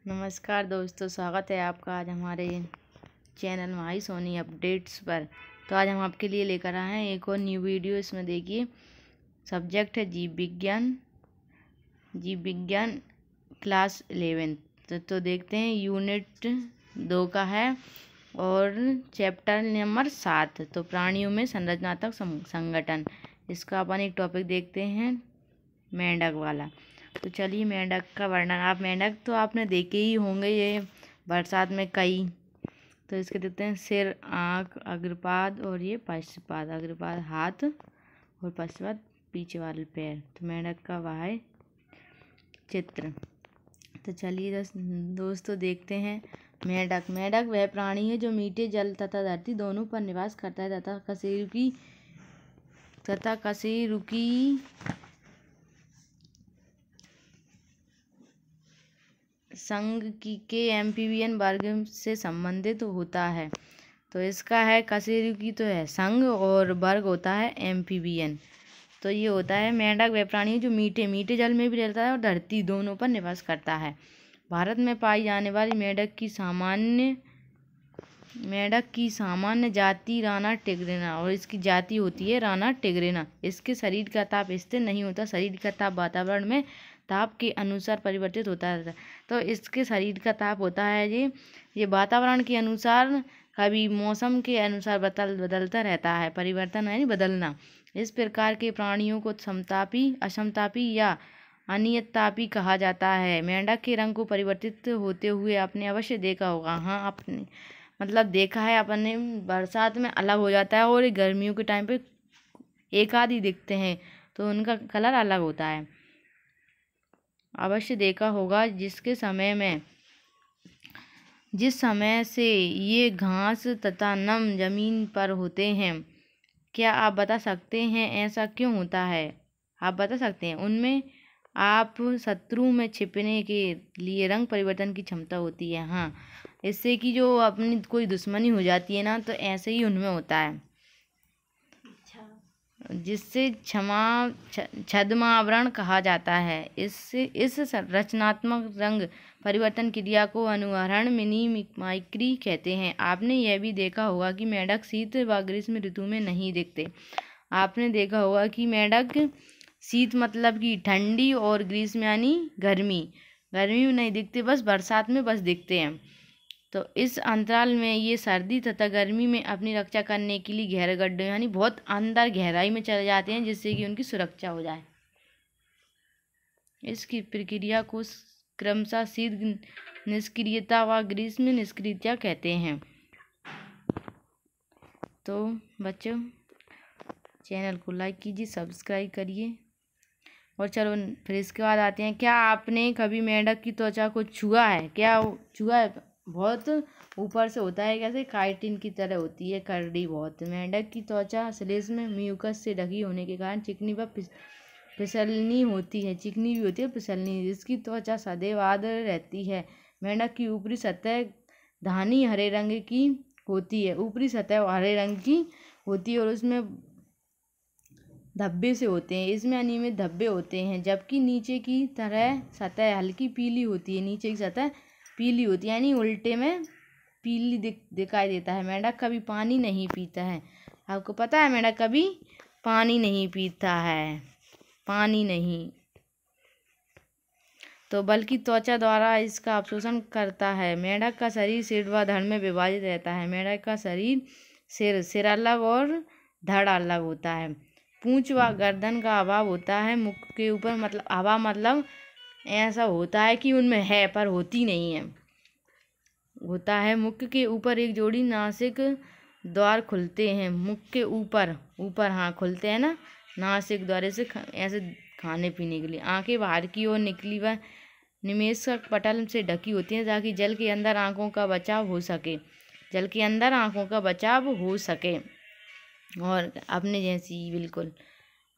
नमस्कार दोस्तों, स्वागत है आपका आज हमारे चैनल माही सोनी अपडेट्स पर। तो आज हम आपके लिए लेकर आए हैं एक और न्यू वीडियो। इसमें देखिए सब्जेक्ट है जीव विज्ञान क्लास 11। तो देखते हैं यूनिट 2 का है और चैप्टर नंबर 7 तो प्राणियों में संरचनात्मक संगठन। इसका अपन एक टॉपिक देखते हैं मेंढक वाला। तो चलिए मेंढक का वर्णन। आप मेंढक तो आपने देखे ही होंगे, ये बरसात में कई। तो इसके देखते हैं सिर, आँख, अग्रपाद और ये पश्चपाद। अग्रपाद हाथ और पश्चपाद पीछे वाले पैर। तो मेंढक का वह है चित्र। तो चलिए दोस्तों देखते हैं मेंढक। मेंढक वह प्राणी है जो मीठे जल तथा धरती दोनों पर निवास करता है तथा कशेरुकी संघ के एम्फीबियन वर्ग से संबंधित होता है। तो इसका है कशेरुकी तो है संघ और वर्ग होता है एम्फीबियन। तो ये होता है मेंढक वह प्राणी जो मीठे जल में भी रहता है और धरती दोनों पर निवास करता है। भारत में पाई जाने वाली मेंढक की सामान्य जाति राना टिग्रिना और इसकी जाति होती है राना टिग्रिना। इसके शरीर का ताप स्थिर नहीं होता। शरीर का ताप वातावरण में ताप के अनुसार परिवर्तित होता है। तो इसके शरीर का ताप होता है ये वातावरण के अनुसार, कभी मौसम के अनुसार बदलता रहता है। परिवर्तन यानी बदलना। इस प्रकार के प्राणियों को समतापी, असमतापी या अनियतापी कहा जाता है। मेंढक के रंग को परिवर्तित होते हुए आपने अवश्य देखा होगा। हाँ, आपने मतलब देखा है अपने। बरसात में अलग हो जाता है और गर्मियों के टाइम पे एक आध ही दिखते हैं, तो उनका कलर अलग होता है। अवश्य देखा होगा जिस समय से ये घास तथा नम जमीन पर होते हैं। क्या आप बता सकते हैं ऐसा क्यों होता है? आप बता सकते हैं। उनमें आप शत्रु में छिपने के लिए रंग परिवर्तन की क्षमता होती है। हाँ, इससे कि जो अपनी कोई दुश्मनी हो जाती है ना, तो ऐसे ही उनमें होता है, जिससे छद्मावरण कहा जाता है। इस रचनात्मक रंग परिवर्तन क्रिया को अनुहरण मिमिक्री कहते हैं। आपने यह भी देखा होगा कि मेंढक शीत व ग्रीष्म ऋतु में नहीं दिखते। आपने देखा होगा कि मेंढक शीत मतलब कि ठंडी और ग्रीष्म यानी गर्मी में नहीं दिखते, बस बरसात में बस दिखते हैं। तो इस अंतराल में ये सर्दी तथा गर्मी में अपनी रक्षा करने के लिए गहरे गड्ढे यानी बहुत अंदर गहराई में चले जाते हैं, जिससे कि उनकी सुरक्षा हो जाए। इसकी प्रक्रिया को क्रमशः शीत निष्क्रियता व ग्रीष्म निष्क्रियता कहते हैं। तो बच्चों, चैनल को लाइक कीजिए, सब्सक्राइब करिए। और चलो फिर इसके बाद आते हैं, क्या आपने कभी मेंढक की त्वचा को छुआ है? क्या छुआ है? बहुत ऊपर से होता है, कैसे काइटिन की तरह होती है, करड़ी बहुत। मेंढक की त्वचा श्लेष्म में म्यूकस से ढकी होने के कारण चिकनी व फिसलनी होती है। चिकनी भी होती है, फिसलनी। जिसकी त्वचा सदैव आर्द्र रहती है। मेंढक की ऊपरी सतह धानी हरे रंग की होती है। ऊपरी सतह हरे रंग की होती है और उसमें धब्बे से होते हैं। इसमें अनियमित धब्बे होते हैं, जबकि नीचे की तरह सतह हल्की पीली होती है। नीचे की सतह पीली होती है यानी उल्टे में पीली दिखाई देता है। मेंढक कभी पानी नहीं पीता है। आपको पता है मेंढक कभी पानी नहीं पीता है, पानी नहीं, तो बल्कि त्वचा द्वारा इसका अवशोषण करता है। मेंढक का शरीर सिर व धड़ में विभाजित रहता है। मेंढक का शरीर सिर अलग और धड़ अलग होता है। पूंछ व गर्दन का अभाव होता है। मुख के ऊपर मतलब अभाव मतलब ऐसा होता है कि उनमें है पर होती नहीं है, होता है। मुख के ऊपर एक जोड़ी नासिक द्वार खुलते हैं। मुख के ऊपर हाँ खुलते हैं ना, नासिक द्वार से ऐसे खाने पीने के लिए। आंखें बाहर की ओर निकली व निमेषक पटल से ढकी होती हैं ताकि जल के अंदर आंखों का बचाव हो सके। और अपने जैसी बिल्कुल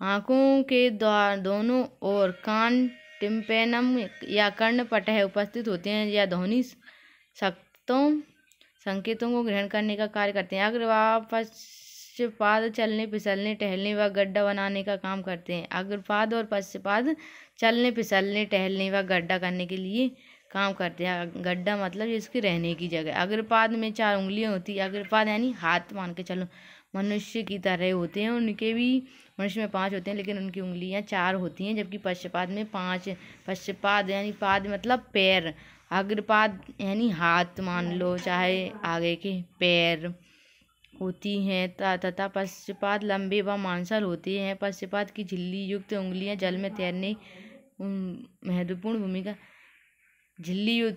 आँखों के दोनों ओर कान टिम्पेनम या कर्णपटह उपस्थित होते हैं या ध्वनि संकेतों को ग्रहण करने का कार्य करते हैं। अग्र व पश्चपाद चलने, फिसलने, टहलने व गड्ढा बनाने का काम करते हैं। अग्रपाद और पश्चपाद चलने, फिसलने, टहलने व गड्ढा करने के लिए काम करते हैं। गड्ढा मतलब इसके रहने की जगह। अग्रपाद में 4 उंगलियां होती है। अग्रपाद यानी हाथ मान के चलो, मनुष्य की तरह होते हैं। उनके भी मनुष्य में 5 होते हैं, लेकिन उनकी उंगलियां 4 होती हैं, जबकि पश्चपाद में 5। पश्चपाद यानी पाद मतलब पैर। अग्रपाद यानी हाथ मान लो, चाहे आगे के पैर होती हैं तथा पश्चपाद लंबे व मांसल होते हैं। पश्चपाद की झिल्ली युक्त उंगलियां जल में तैरने महत्वपूर्ण भूमिका।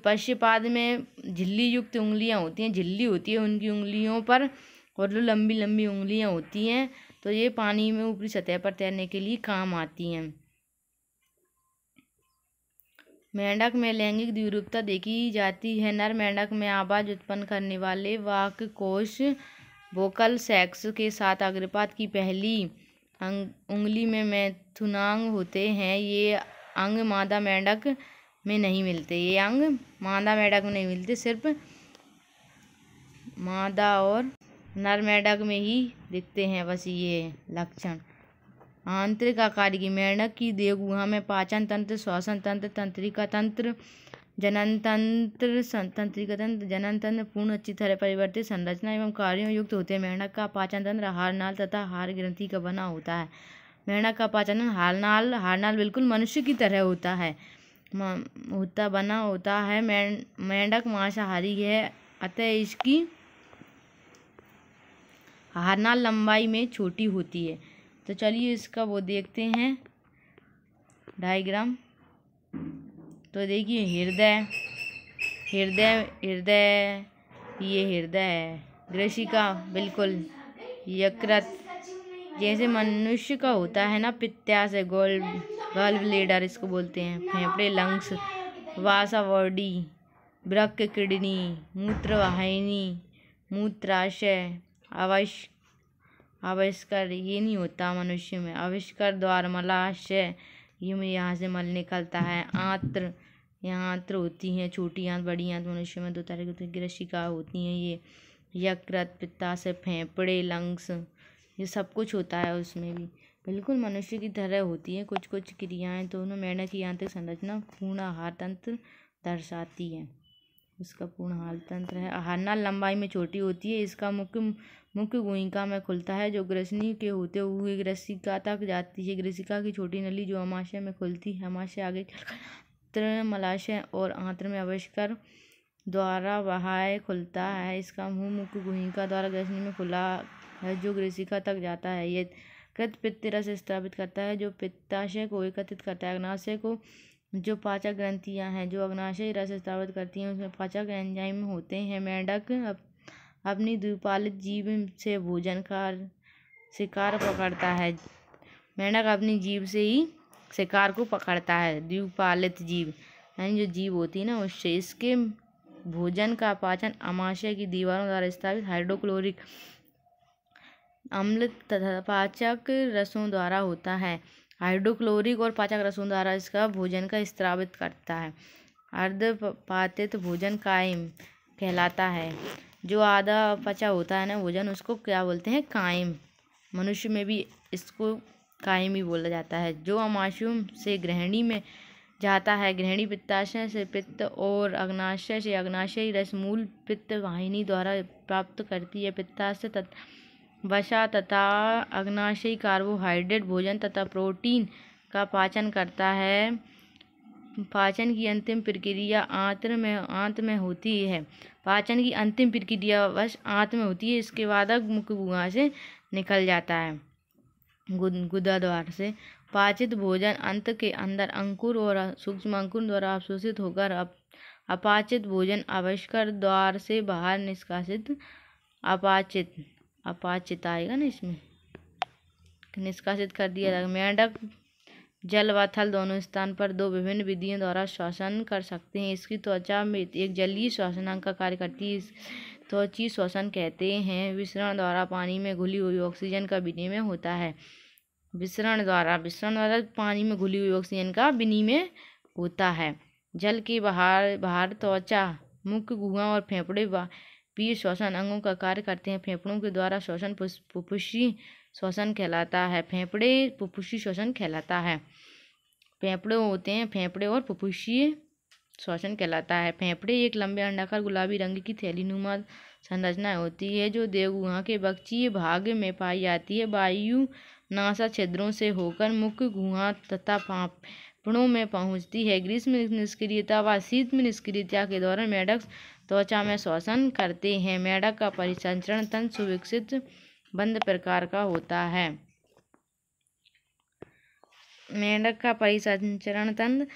पश्चपाद में झिल्ली युक्त उंगलियां होती हैं, झिल्ली होती है उनकी उंगलियों पर, और जो लंबी लंबी उंगलियां होती हैं तो ये पानी में ऊपरी सतह पर तैरने के लिए काम आती हैं। मेंढक में लैंगिक द्विरूपता देखी जाती है। नर मेंढक में आवाज उत्पन्न करने वाले वाक्य कोश वोकल सैक्स के साथ अग्रपाद की पहली उंगली में मैथुनांग होते हैं। ये अंग मादा मेंढक में नहीं मिलते। ये अंग मादा मेंढक में नहीं मिलते, सिर्फ मादा और नर मेंढक में ही दिखते हैं, बस ये लक्षण। आंतरिक आकार की मेंढक की देह गुहा में पाचन तंत्र, श्वसन तंत्र, तंत्रिका तंत्र, जनन तंत्र पूर्ण अच्छी तरह परिवर्तित संरचना एवं कार्यों युक्त होते हैं। मेंढक का पाचन तंत्र हारनाल तथा हार ग्रंथि का बना होता है। मेंढक का पाचन हारनाल बिल्कुल मनुष्य की तरह होता है, बना होता है। मेंढक मांसाहारी है, अतः इसकी हारनाल लंबाई में छोटी होती है। तो चलिए इसका वो देखते हैं डायग्राम। तो देखिए हृदय ये हृदय है। ग्रसिका बिल्कुल यकृत, जैसे मनुष्य का होता है ना, पित्ताशय, गॉल ब्लेडर इसको बोलते हैं। फेफड़े, लंग्स, वासा बॉडी, वृक्क, किडनी, मूत्रवाहिनी, मूत्राशय, आविष्कार ये नहीं होता मनुष्य में। आविष्कार द्वार, मलाशय, ये यहाँ से मल निकलता है। आंत्र, यहाँ आंत्र होती हैं, छोटी आंत, बड़ी आंत। मनुष्य में 2 तरह की ग्रसिका होती हैं। ये यकृत, पित्ताशय, फेफड़े, लंग्स, ये सब कुछ होता है उसमें भी, बिल्कुल मनुष्य की तरह होती है। कुछ कुछ क्रियाएं दोनों मेंढक की आंतरिक संरचना पूर्ण आहार तंत्र दर्शाती है। इसका पूर्ण आहार तंत्र है। हारनाल लंबाई में छोटी होती है। इसका मुख्य गुहिका में खुलता है, जो ग्रसनी के होते हुए ग्रसिका तक जाती है। ग्रसिका की छोटी नली जो अमाशय में खुलती है, अमाशय आगे चलकर मलाशय और आंत्र में आविष्कार द्वारा बाह्य खुलता है। इसका मुंह मुख्य गुहिका द्वारा ग्रसनी में खुला है, जो ग्रसिका तक जाता है। ये कृत पित्त रस स्रावित करता है, जो पित्ताशय को एकत्रित करता है। अग्नाशय को जो पाचक ग्रंथियां हैं जो अग्नाशय रस स्रावित करती हैं, उसमें पाचक एंजाइम होते हैं। मेंढक अपनी द्विपालित जीभ से भोजन का शिकार पकड़ता है। मेंढक अपनी जीभ से ही शिकार को पकड़ता है। द्विपालित जीभ यानी जो जीभ होती है ना, उससे। इसके भोजन का पाचन अमाशय की दीवारों द्वारा स्थापित हाइड्रोक्लोरिक अम्ल तथा पाचक रसों द्वारा होता है। हाइड्रोक्लोरिक और पाचक रसों द्वारा इसका भोजन का स्रावित करता है। अर्धपातित भोजन कायम कहलाता है। जो आधा पचा होता है ना भोजन, उसको क्या बोलते हैं? कायम। मनुष्य में भी इसको कायम ही बोला जाता है। जो अमाशयों से ग्रहणी में जाता है, ग्रहणी पित्ताशय से पित्त और अग्नाशय से अग्नाशयी रस मूल पित्त वाहिनी द्वारा प्राप्त करती है। पित्ताशय वसा तथा अग्नाशयी कार्बोहाइड्रेट भोजन तथा प्रोटीन का पाचन करता है। पाचन की अंतिम प्रक्रिया आंत में होती है। पाचन की अंतिम प्रक्रिया बस आंत में होती है। इसके बाद मुख्य गुहा से निकल जाता है, गुदा द्वार से। पाचित भोजन अंत के अंदर अंकुर और सूक्ष्म अंकुर द्वारा अवशोषित होकर अपाचित भोजन आविष्कार द्वार से बाहर निष्कासित अपाचित आएगा ना, इसमें निष्कासित कर दिया जाएगा। मेंढक जल व थल दोनों स्थान पर 2 विभिन्न विधियों द्वारा श्वसन कर सकते हैं। इसकी त्वचा में एक जलीय श्वसनांग का कार्य करती है, त्वचीय श्वसन कहते हैं। विसरण द्वारा पानी में घुली हुई ऑक्सीजन का विनिमय होता है। विसरण द्वारा पानी में घुली हुई ऑक्सीजन का विनिमय होता है। जल के बाहर त्वचा, मुख्य गुहा और फेफड़े पीय श्वसन अंगों का कार्य करते हैं। फेफड़ों के द्वारा श्वसन पुपुषी श्वसन कहलाता है। फेफड़े पुपुषी श्वसन कहलाता है। फेफड़े होते हैं फेफड़े और पुपुषी श्वसन कहलाता है। फेफड़े एक लंबे अंडाकार गुलाबी रंग की थैलीनुमा संरचना होती है जो देहगुहा के बक्षीय भाग में पाई जाती है। वायु नासा छिद्रों से होकर मुख्य गुहा तथा फेफड़ों में पहुंचती है। ग्रीष्म निष्क्रियता व शीत में निष्क्रियता के दौरान मेंढक त्वचा में श्वसन करते हैं। मेंढक का परिसंचरण तंत्र सुविकसित बंद प्रकार का होता है। मेंढक का परिसंचरण तंत्र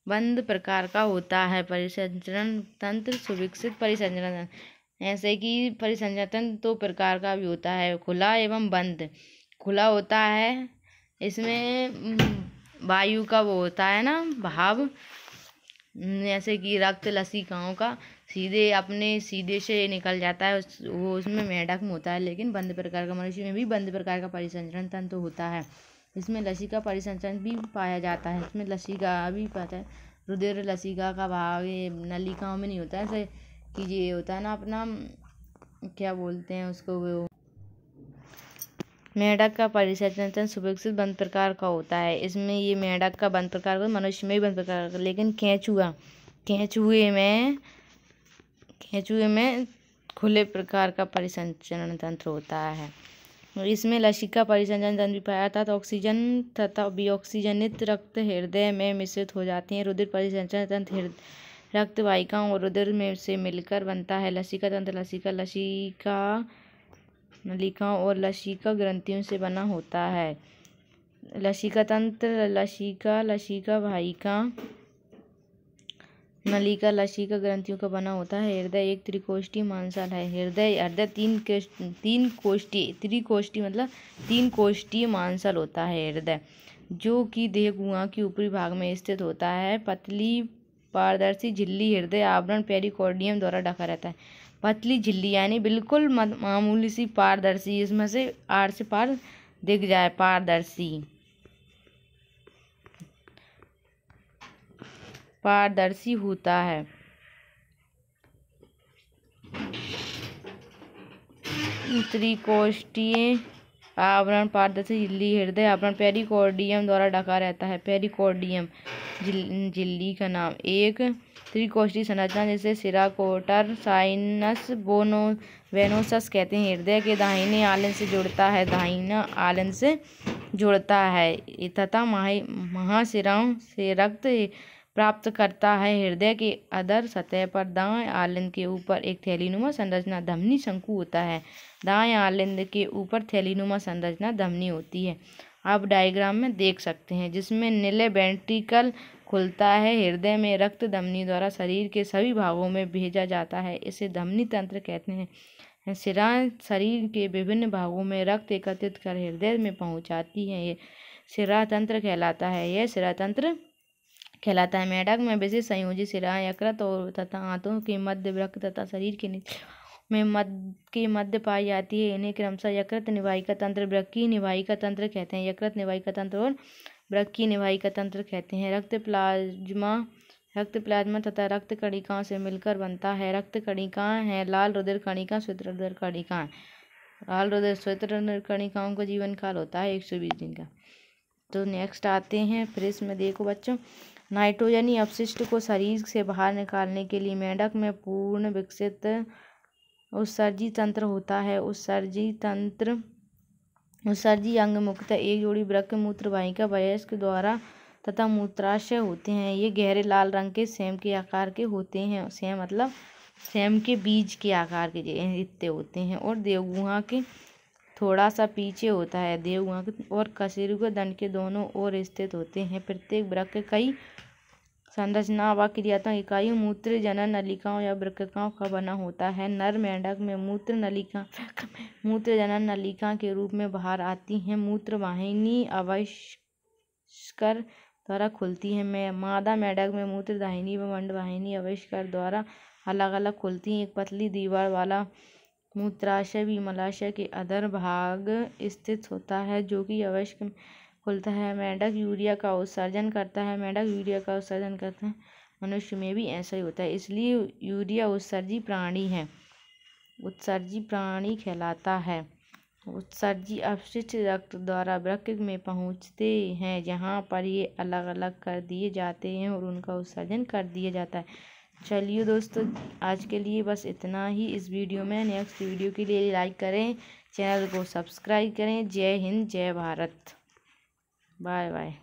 बंद प्रकार का होता है। परिसंचरण तंत्र सुविकसित परिसंचरण तंत्र, ऐसे कि परिसंचरण तंत्र दो प्रकार का भी होता है, खुला एवं बंद। खुला होता है, इसमें वायु का वो होता है ना भाव, जैसे कि रक्त लसिकाओं का सीधे से निकल जाता है, वो उसमें मेंढक में होता है। लेकिन बंद प्रकार का, मनुष्य में भी बंद प्रकार का परिसंचरण तंत्र होता है। इसमें लसिका परिसंचरण भी पाया जाता है। इसमें लसिका भी पाता है। रुधिर लसिका का भाग ये नलिकाओं में नहीं होता है, जैसे कि ये होता है ना अपना, क्या बोलते हैं उसको, वो मेंढक का परिसंचरण तंत्र सुविकसित बंद प्रकार का होता है। इसमें ये मेंढक का बंद प्रकार का, मनुष्य में भी बंद प्रकार का। लेकिन केंचुए में खुले प्रकार का परिसंचरण तंत्र होता है। इसमें लसिका परिसंचरण तंत्र भी पाया जाता है। ऑक्सीजन तथा विऑक्सीजनित रक्त हृदय में मिश्रित हो जाते हैं। रुधिर परिसंचरण तंत्र रक्त वाहिकाओं और रुधिर में से मिलकर बनता है। लसिका तंत्र लसिका नलिकाओं और लसिका ग्रंथियों से बना होता है। लसिका तंत्र लसिका वाहिका नलिका लसिका ग्रंथियों का बना होता है। हृदय एक त्रिकोष्ठीय मांसल है। हृदय त्रिकोष्ठीय मतलब 3 कोष्ठीय मांसल होता है हृदय, जो कि देहगुहा के ऊपरी भाग में स्थित होता है। पतली पारदर्शी झिल्ली हृदय आवरण पेरिकार्डियम द्वारा ढका रहता है। पतली झिल्ली यानी बिल्कुल मामूली सी पारदर्शी, इसमें से आर से पार दिख जाए, पारदर्शी होता है। त्रिकोष्ठीय आवरण पारदर्शी झिल्ली हृदय आवरण पेरिकार्डियम द्वारा ढका रहता है। पेरिकार्डियम झिल्ली का नाम। एक त्रिकोष्ठीय संरचना जिसे सिराकोटर साइनस वेनोसस कहते हैं, हृदय के दाहिने आलन से जुड़ता है तथा महाशिराओं से रक्त प्राप्त करता है। हृदय के अधर सतह पर दाएं आलिंद के ऊपर एक थैलीनुमा संरचना धमनी शंकु होता है। दाएं आलिंद के ऊपर थैलीनुमा संरचना धमनी होती है। आप डायग्राम में देख सकते हैं, जिसमें नीले वेंट्रिकल खुलता है। हृदय में रक्त धमनी द्वारा शरीर के सभी भागों में भेजा जाता है, इसे धमनी तंत्र कहते हैं। शिराएं शरीर के विभिन्न भागों में रक्त एकत्रित कर हृदय में पहुंचाती हैं, ये शिरा तंत्र कहलाता है। मेंढक में विशेष संयोजी शिराएं यकृत और तथा आंतों के मध्य, वृक्क तथा शरीर के में मध्य पाई जाती है। इन्हें क्रमशः यकृत निवाहिका तंत्र, वृक्कीय निवाहिका तंत्र कहते हैं। यकृत निवाहिका तंत्र और वृक्कीय निवाहिका तंत्र कहते हैं। रक्त प्लाज्मा तथा रक्त कणिकाओं से मिलकर बनता है। रक्त कणिकाएं हैं लाल रुधिर कणिका, श्वेत रुधिर कणिकाएं। लाल रुधिर श्वेत रुधिर कणिकाओं का जीवन काल होता है 120 दिन का। तो नेक्स्ट आते हैं, फिर इसमें देखो बच्चों, नाइट्रोजनी अपशिष्ट को शरीर से बाहर निकालने के लिए मेंढक में पूर्ण विकसित उत्सर्जी तंत्र होता है। उत्सर्जी अंग मुख्यतः एक जोड़ी वृक्क मूत्र वाहिका वयस्क द्वारा तथा मूत्राशय होते हैं। ये गहरे लाल रंग के सेम के आकार के होते हैं। सेम मतलब सेम के बीज के आकार के इतने होते हैं और देवगुहा के थोड़ा सा पीछे होता है। देवगुहा और कशेरुकी दंड के दोनों ओर स्थित होते हैं। प्रत्येक वृक्क कई संरचना व क्रियात्मक इकाइयों मूत्र जनन नलिकाओं या वृक्काओं का बना होता है। नर मेंढक में मूत्र जनन नलिका के रूप में बाहर आती हैं। मूत्र वाहिनी अवयस्कर द्वारा खुलती है। मादा मेंढक में मूत्र दाहिनी व मंड वाहिनी अवयस्कर द्वारा अलग अलग खुलती है। एक पतली दीवार वाला मूत्राशय भी मलाशय के अधर भाग स्थित होता है, जो कि अवयस्क खुलता है। मेंढक यूरिया का उत्सर्जन करता है। मनुष्य में भी ऐसा ही होता है, इसलिए यूरिया उत्सर्जी प्राणी कहलाता है। उत्सर्जी अपशिष्ट रक्त द्वारा वृक्क में पहुंचते हैं, जहां पर ये अलग अलग कर दिए जाते हैं और उनका उत्सर्जन कर दिया जाता है। चलिए दोस्तों, आज के लिए बस इतना ही इस वीडियो में। नेक्स्ट वीडियो के लिए लाइक करें, चैनल को सब्सक्राइब करें। जय हिंद, जय भारत। Bye bye.